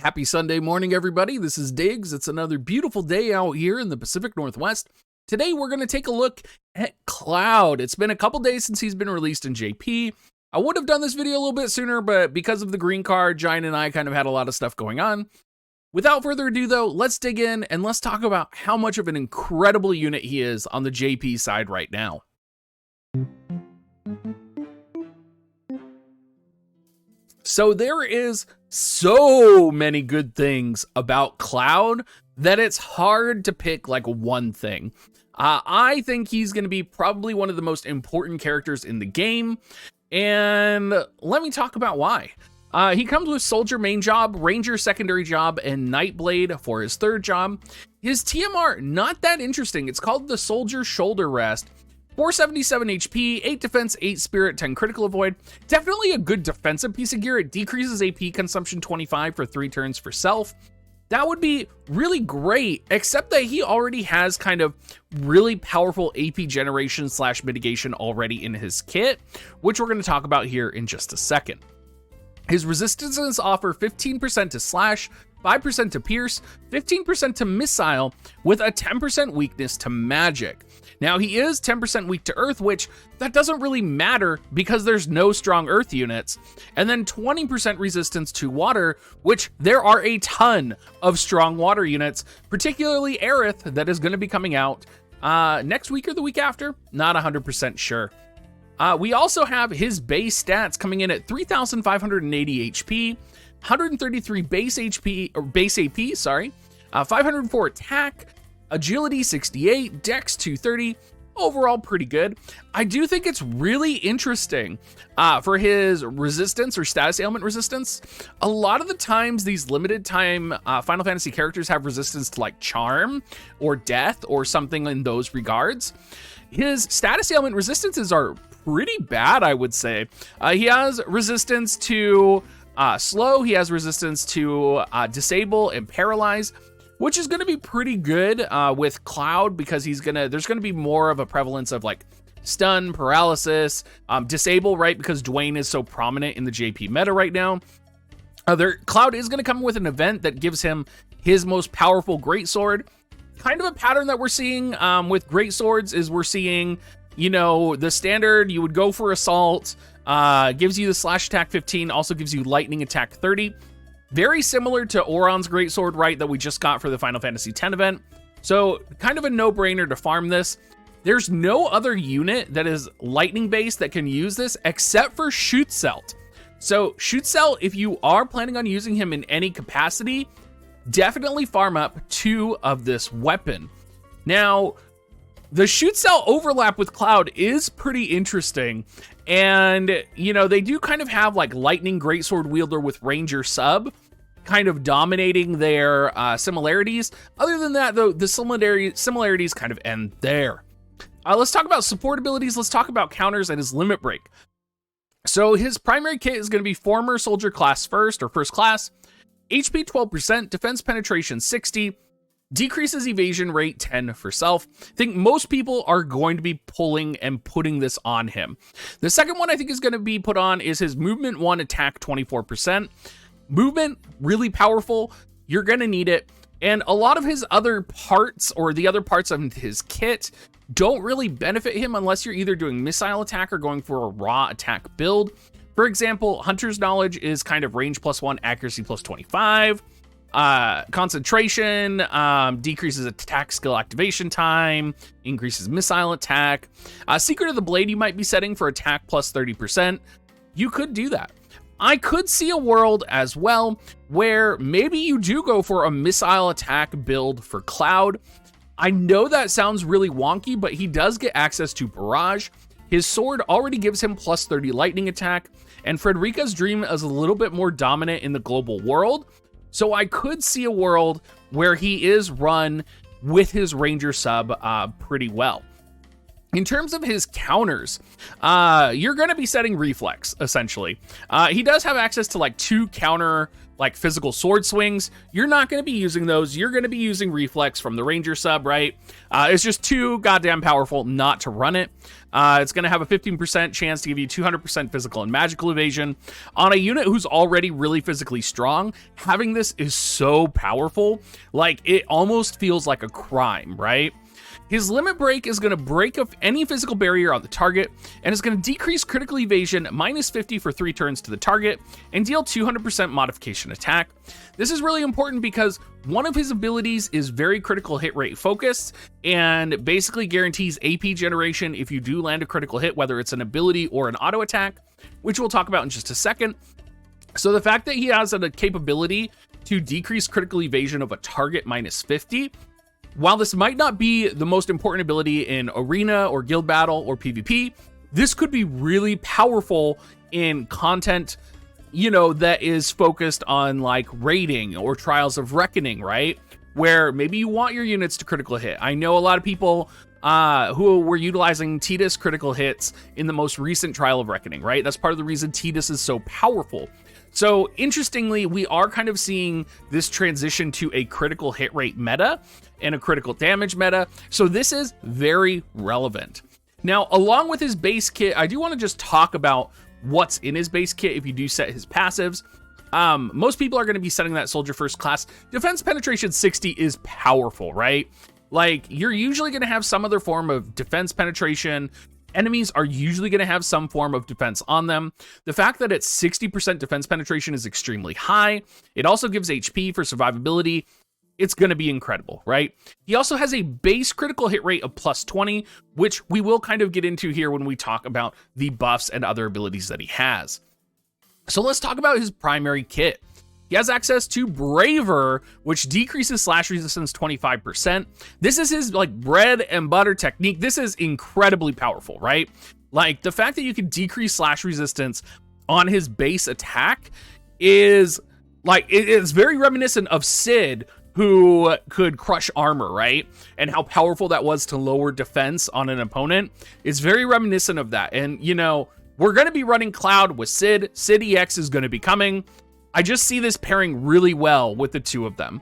Happy Sunday morning, everybody. This is Diggs. It's another beautiful day out here in the Pacific Northwest. Today, we're going to take a look at Cloud. It's been a couple days since he's been released in JP. I would have done this video a little bit sooner, but because of the green card, Giant and I kind of had a lot of stuff going on. Without further ado, though, let's dig in and let's talk about how much of an incredible unit he is on the JP side right now. So there is so many good things about Cloud that it's hard to pick like one thing. I think he's going to be probably one of the most important characters in the game, and let me talk about why. He comes with Soldier main job, Ranger secondary job, and Nightblade for his third job. His TMR, not that interesting. It's called the Soldier Shoulder Rest. 477 HP, 8 defense, 8 spirit, 10 critical avoid. Definitely a good defensive piece of gear. It decreases AP consumption 25 for 3 turns for self. That would be really great, except that he already has kind of really powerful AP generation / mitigation already in his kit, which we're going to talk about here in just a second. His resistances offer 15% to slash, 5% to pierce, 15% to missile, with a 10% weakness to magic. Now, he is 10% weak to earth, which that doesn't really matter because there's no strong earth units. And then 20% resistance to water, which there are a ton of strong water units, particularly Aerith, that is going to be coming out next week or the week after. Not 100% sure. We also have his base stats coming in at 3,580 HP, 133 base HP, or base AP, 504 attack, agility 68, dex 230, overall pretty good. I do think it's really interesting for his resistance or status ailment resistance. A lot of the times these limited time Final Fantasy characters have resistance to like charm or death or something in those regards. His status ailment resistances are pretty bad, I would say. He has resistance to slow, he has resistance to disable and paralyze, which is going to be pretty good with Cloud because there's going to be more of a prevalence of like stun, paralysis, disable, right? Because Dwayne is so prominent in the JP meta right now. Cloud is going to come with an event that gives him his most powerful greatsword. Kind of a pattern that we're seeing with greatswords is we're seeing, you know, the standard, you would go for assault, gives you the slash attack 15, also gives you lightning attack 30. Very similar to Auron's greatsword, right, that we just got for the Final Fantasy X event. So kind of a no-brainer to farm this. There's no other unit that is lightning-based that can use this except for Shootcelt. So Shootcelt, if you are planning on using him in any capacity, definitely farm up 2 of this weapon. Now, the Shootcelt overlap with Cloud is pretty interesting. And, you know, they do kind of have like Lightning Greatsword Wielder with Ranger Sub kind of dominating their similarities. Other than that, though, the similarities kind of end there. Let's talk about support abilities. Let's talk about counters and his limit break. So his primary kit is going to be former soldier class first class, HP 12%, defense penetration 60, decreases evasion rate 10 for self. I think most people are going to be pulling and putting this on him. The second one I think is going to be put on is his movement 1 attack 24%. Movement, really powerful. You're going to need it. And a lot of his other parts or the other parts of his kit don't really benefit him unless you're either doing missile attack or going for a raw attack build. For example, Hunter's Knowledge is kind of range +1, accuracy +25. Concentration decreases attack skill activation time, increases missile attack. Secret of the Blade you might be setting for attack +30%. You could do that. I could see a world as well where maybe you do go for a missile attack build for Cloud. I know that sounds really wonky, but he does get access to Barrage. His sword already gives him +30 lightning attack, and Frederica's Dream is a little bit more dominant in the global world. So I could see a world where he is run with his Ranger Sub pretty well. In terms of his counters, you're going to be setting Reflex, essentially. He does have access to like 2 counter like physical sword swings, you're not going to be using those. You're going to be using reflex from the ranger sub, right? It's just too goddamn powerful not to run it. It's going to have a 15% chance to give you 200% physical and magical evasion. On a unit who's already really physically strong, having this is so powerful, like it almost feels like a crime, right? His limit break is going to break any physical barrier on the target, and is going to decrease critical evasion -50 for 3 turns to the target, and deal 200% modification attack. This is really important because one of his abilities is very critical hit rate focused, and basically guarantees AP generation if you do land a critical hit, whether it's an ability or an auto attack, which we'll talk about in just a second. So the fact that he has a capability to decrease critical evasion of a target -50, while this might not be the most important ability in arena or guild battle or PvP, this could be really powerful in content, you know, that is focused on like raiding or Trials of Reckoning, right? Where maybe you want your units to critical hit. I know a lot of people who were utilizing Tidus critical hits in the most recent Trial of Reckoning, right? That's part of the reason Tidus is so powerful. So interestingly, we are kind of seeing this transition to a critical hit rate meta and a critical damage meta. So this is very relevant. Now, along with his base kit, I do want to just talk about what's in his base kit if you do set his passives. Most people are going to be setting that soldier first class. Defense penetration 60 is powerful, right? Like, you're usually going to have some other form of defense penetration. Enemies are usually going to have some form of defense on them. The fact that it's 60% defense penetration is extremely high. It also gives HP for survivability. It's going to be incredible, right? He also has a base critical hit rate of +20, which we will kind of get into here when we talk about the buffs and other abilities that he has. So let's talk about his primary kit. He has access to Braver, which decreases slash resistance 25%. This is his like bread and butter technique. This is incredibly powerful, right? Like the fact that you can decrease slash resistance on his base attack is like, it's very reminiscent of Sid, who could crush armor, right? And how powerful that was to lower defense on an opponent. It's very reminiscent of that. And you know, we're going to be running Cloud with Sid. Sid EX is going to be coming. I just see this pairing really well with the two of them.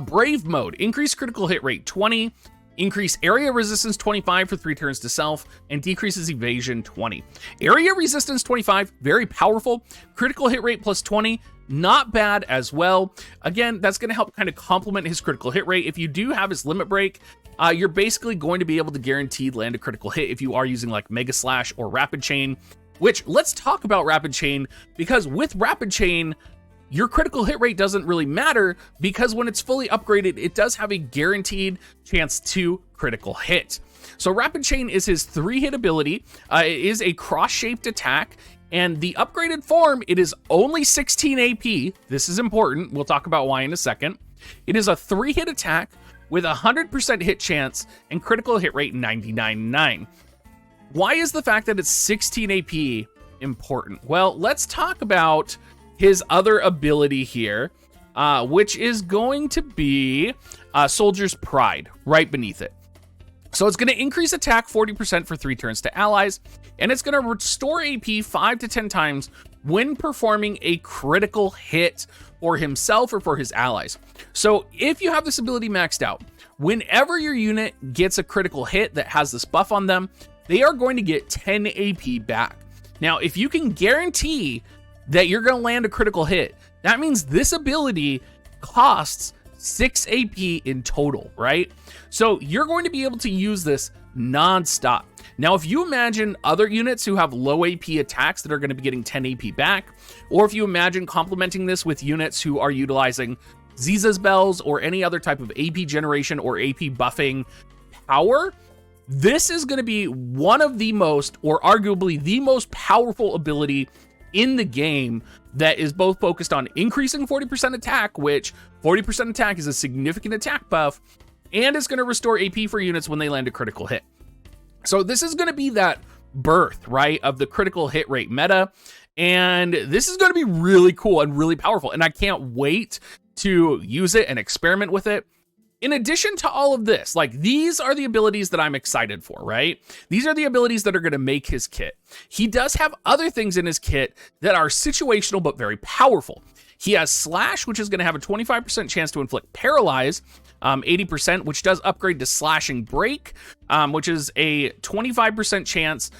Brave mode, increase critical hit rate 20, increase area resistance 25 for 3 turns to self, and decreases evasion 20. Area resistance 25, very powerful. Critical hit rate +20, not bad as well. Again, that's going to help kind of complement his critical hit rate. If you do have his limit break, you're basically going to be able to guaranteed land a critical hit if you are using like Mega Slash or Rapid Chain. Which, let's talk about Rapid Chain, because with Rapid Chain, your critical hit rate doesn't really matter, because when it's fully upgraded, it does have a guaranteed chance to critical hit. So Rapid Chain is his 3-hit ability. It is a cross-shaped attack, and the upgraded form, it is only 16 AP. This is important. We'll talk about why in a second. It is a 3-hit attack with a 100% hit chance and critical hit rate 99.9. Why is the fact that it's 16 AP important? Well, let's talk about his other ability here, which is going to be Soldier's Pride, right beneath it. So it's going to increase attack 40% for 3 turns to allies, and it's going to restore AP 5 to 10 times when performing a critical hit for himself or for his allies. So if you have this ability maxed out, whenever your unit gets a critical hit that has this buff on them, they are going to get 10 AP back. Now, if you can guarantee that you're going to land a critical hit, that means this ability costs 6 AP in total, right? So you're going to be able to use this non-stop. Now, if you imagine other units who have low AP attacks that are going to be getting 10 AP back, or if you imagine complementing this with units who are utilizing Ziza's Bells or any other type of AP generation or AP buffing power, this is going to be one of the most, or arguably the most powerful ability in the game that is both focused on increasing 40% attack, which 40% attack is a significant attack buff, and it's going to restore AP for units when they land a critical hit. So this is going to be that birth, right, of the critical hit rate meta, and this is going to be really cool and really powerful, and I can't wait to use it and experiment with it. In addition to all of this, like, these are the abilities that I'm excited for, right? These are the abilities that are going to make his kit. He does have other things in his kit that are situational but very powerful. He has Slash, which is going to have a 25% chance to inflict Paralyze, 80%, which does upgrade to Slashing Break, which is a 25% chance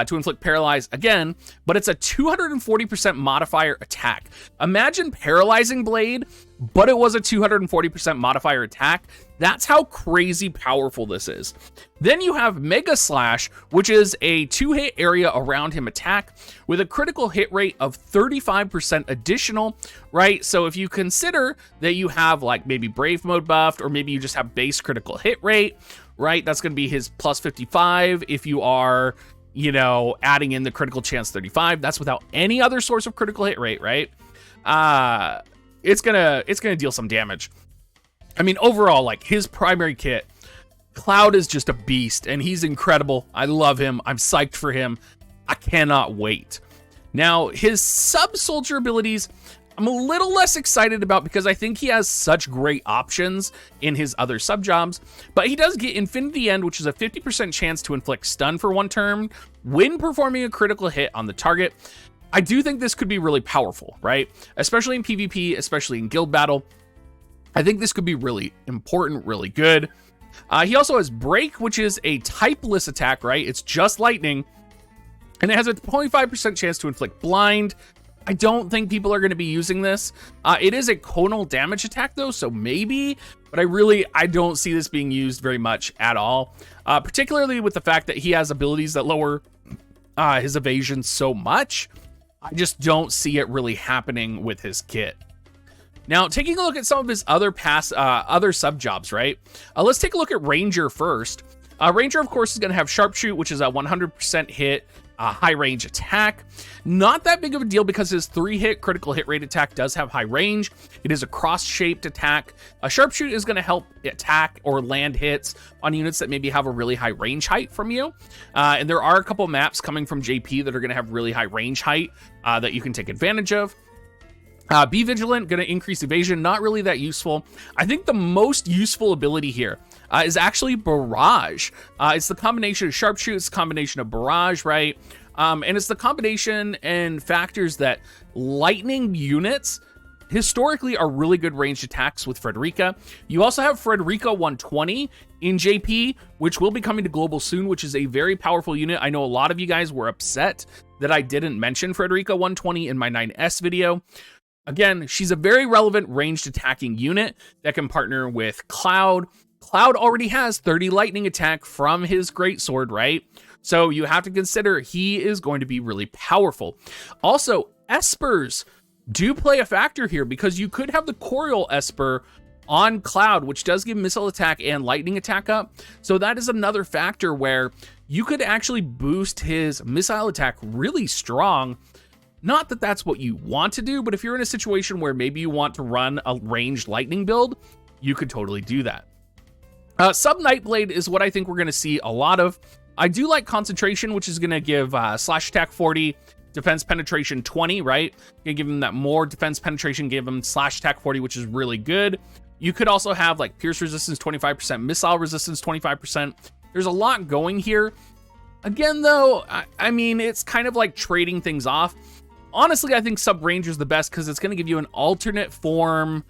to inflict Paralyze again, but it's a 240% modifier attack. Imagine Paralyzing Blade, but it was a 240% modifier attack. That's how crazy powerful this is. Then you have Mega Slash, which is a 2-hit area around him attack with a critical hit rate of 35% additional, right? So if you consider that you have like maybe Brave Mode buffed, or maybe you just have base critical hit rate, right? That's going to be his plus 55 if you are, you know, adding in the critical chance 35. That's without any other source of critical hit rate, right? It's gonna deal some damage. I mean, overall, like, his primary kit, Cloud is just a beast, and he's incredible. I love him. I'm psyched for him. I cannot wait. Now, his sub-soldier abilities, I'm a little less excited about because I think he has such great options in his other sub-jobs, but he does get Infinity End, which is a 50% chance to inflict stun for 1 turn when performing a critical hit on the target. I do think this could be really powerful, right? Especially in PvP, especially in guild battle. I think this could be really important, really good. He also has Break, which is a typeless attack, right? It's just lightning, and it has a 25% chance to inflict blind. I don't think people are going to be using this. It is a conal damage attack, though, so maybe, but I don't see this being used very much at all, particularly with the fact that he has abilities that lower his evasion so much. I just don't see it really happening with his kit. Now, taking a look at some of his other sub jobs, right? Let's take a look at Ranger first. Ranger, of course, is going to have Sharpshoot, which is a 100% hit, high range attack. Not that big of a deal because his 3-hit critical hit rate attack does have high range. It is a cross-shaped attack. A Sharpshoot is going to help attack or land hits on units that maybe have a really high range height from you. And there are a couple maps coming from JP that are going to have really high range height that you can take advantage of. Be Vigilant, going to increase evasion, not really that useful. I think the most useful ability here is actually Barrage. It's the combination of Sharpshoot, it's the combination of Barrage, right? And it's the combination and factors that lightning units historically are really good ranged attacks with Frederica. You also have Frederica 120 in JP, which will be coming to global soon, which is a very powerful unit. I know a lot of you guys were upset that I didn't mention Frederica 120 in my 9S video. Again, she's a very relevant ranged attacking unit that can partner with Cloud. Cloud already has 30 lightning attack from his greatsword, right? So you have to consider he is going to be really powerful. Also, Espers do play a factor here because you could have the Coriol Esper on Cloud, which does give missile attack and lightning attack up. So that is another factor where you could actually boost his missile attack really strong. Not that that's what you want to do, but if you're in a situation where maybe you want to run a ranged lightning build, you could totally do that. Sub Nightblade is what I think we're going to see a lot of. I do like Concentration, which is going to give slash attack 40, defense penetration 20, right? Gonna give him that more defense penetration, give him slash attack 40, which is really good. You could also have like pierce resistance 25%, missile resistance 25%. There's a lot going here. Again, though, I mean, it's kind of like trading things off. Honestly, I think Sub Ranger is the best because it's going to give you an alternate form.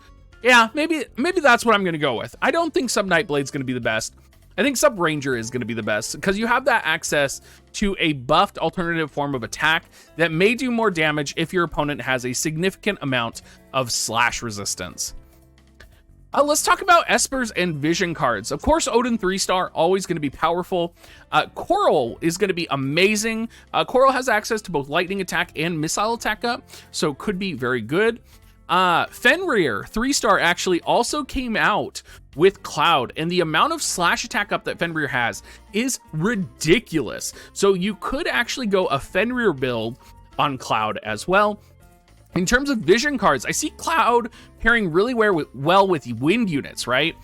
Yeah, maybe that's what I'm going to go with. I don't think Sub Nightblade is going to be the best. I think Sub Ranger is going to be the best because you have that access to a buffed alternative form of attack that may do more damage if your opponent has a significant amount of slash resistance. Let's talk about Espers and Vision cards. Of course, Odin 3-star, always going to be powerful. Coral is going to be amazing. Coral has access to both lightning attack and missile attack up, so could be very good. Fenrir 3-star actually also came out with Cloud, and the amount of slash attack up that Fenrir has is ridiculous. So you could actually go a Fenrir build on Cloud as well. In terms of Vision cards, I see Cloud pairing really well with wind units, right?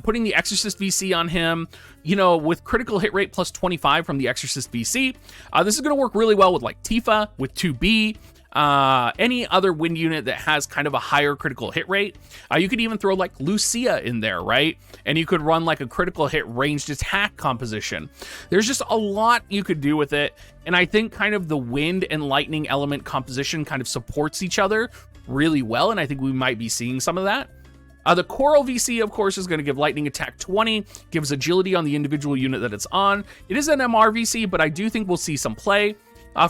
Putting the Exorcist VC on him, you know, with critical hit rate plus 25 from the Exorcist VC. This is going to work really well with like Tifa, with 2B. any other wind unit that has kind of a higher critical hit rate. You could even throw like Lucia in there, right? And you could run like a critical hit ranged attack composition. There's just a lot you could do with it. And I think kind of the wind and lightning element composition kind of supports each other really well. And I think we might be seeing some of that. The Coral VC, of course, is going to give lightning attack 20, gives agility on the individual unit that it's on. It is an MR VC, but I do think we'll see some play.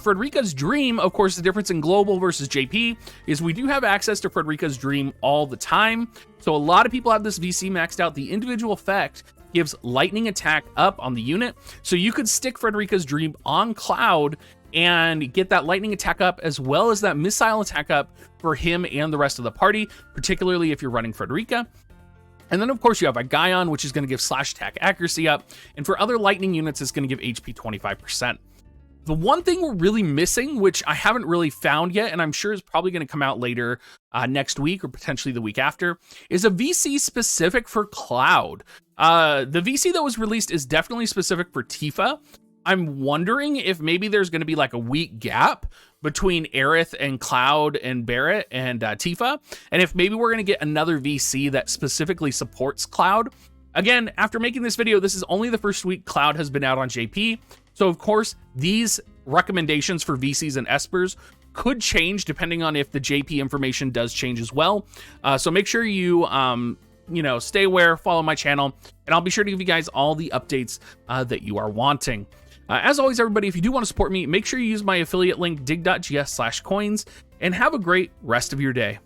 Frederica's Dream, of course, the difference in Global versus JP is we do have access to Frederica's Dream all the time. So a lot of people have this VC maxed out. The individual effect gives lightning attack up on the unit. So you could stick Frederica's Dream on Cloud and get that lightning attack up as well as that missile attack up for him and the rest of the party, particularly if you're running Frederica. And then, of course, you have a Guion, which is going to give slash attack accuracy up. And for other lightning units, it's going to give HP 25%. The one thing we're really missing, which I haven't really found yet, and I'm sure is probably going to come out later next week or potentially the week after, is a VC specific for Cloud. The VC that was released is definitely specific for Tifa. I'm wondering if maybe there's going to be like a week gap between Aerith and Cloud and Barrett and Tifa, and if maybe we're going to get another VC that specifically supports Cloud. Again, after making this video, this is only the first week Cloud has been out on JP, so of course these recommendations for VCs and Espers could change depending on if the JP information does change as well. So make sure you stay aware, follow my channel, and I'll be sure to give you guys all the updates that you are wanting. As always, everybody, if you do want to support me, make sure you use my affiliate link dig.gs/coins, and have a great rest of your day.